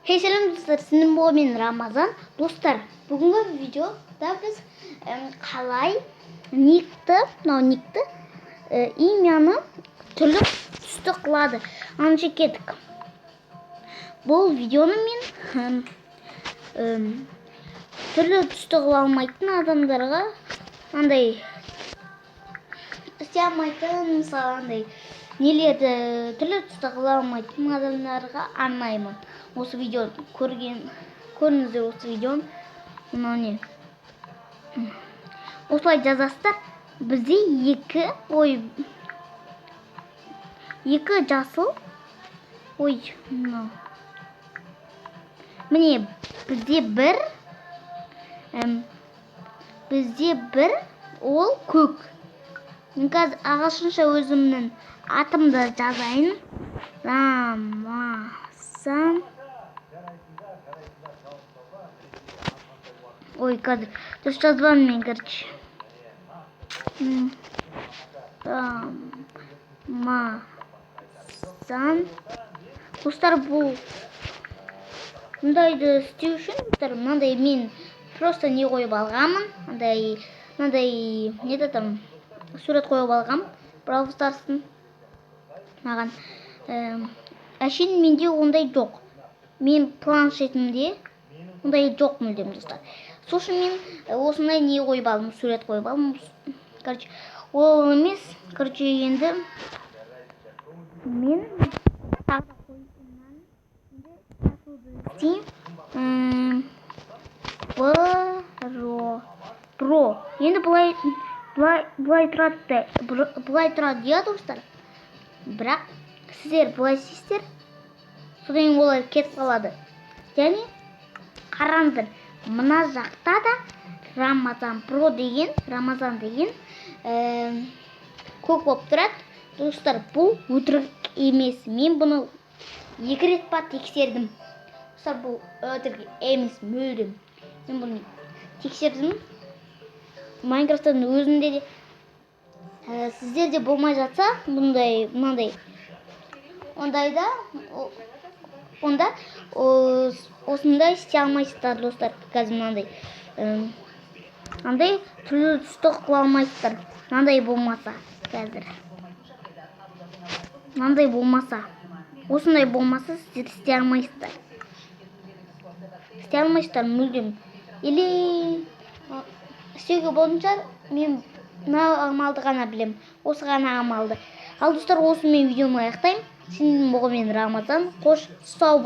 Selam dostlar, sizin bu men Ramazan. Dostlar, бүгінгі видеода biz қалай никті имяны түрлі түсті қылады. Анша кеттік. Бұл видеоны мен түрлі түсті қыла алмайтын адамдарға андай істей алмайтын, мысалы андай нелерді түрлі түсті қыла алмайтын адамдарға арнаймын. Осы видеоны көріңіздер, осы видеоны. Мынау не? Осылай жазасыздар. Бізде екі жасыл. Мынау. Міне, бізде бір ол көк. Мен қазір ағылшынша өзімнің атымды жазайын. Рамазан. Қазір дұрыс жазбадым мен, короче. Рамазан. Достар, бұл мындайды істеу үшін мынандай мен просто не қойып алғанмын. Мынандай не датам? Сурет қойып алғам. Brawl Stars'тың маған. Әшейін менде ондай жоқ. Мен планшетімде ондай жоқ мүлдем, достар. Сосын мен осындай не қойып алдым, сурет қойып алдым. Короче, ол емес. Короче, енді мен тағы қойып Бро. Енді бұлай тұрады, я, достар. Бірақ сіздер бұлай істейсіздер, содан олар кетіп қалады. Және қараңыздар, мына жақта да Рамазан деген көк болып тұрады. Достар, бұл өтірік емес. Мен бұны 2 рет па тексердім. Достар, бұл өтірік емес мүлдем. Мен бұны тексердім. Майнкрафттың өзінде де сіздерде болмай жатса, мынандай ондайда онда осындай істей алмайсыздар, достар. Қазір мынандай түрлі түсті қыла алмайсыздар. Мынандай болмаса, қазір мынандай болмаса, осындай болмаса, сіздер істей алмайсыздар. Істей алмайсыздар мүлдем. Или істеуге болатын шығар. Мен мына амалды ғана білем. Осы ғана амалды. Ал достар, осымен видеоны аяқтаймын. Сенің болған мен Рамазан. Қош, сау бол.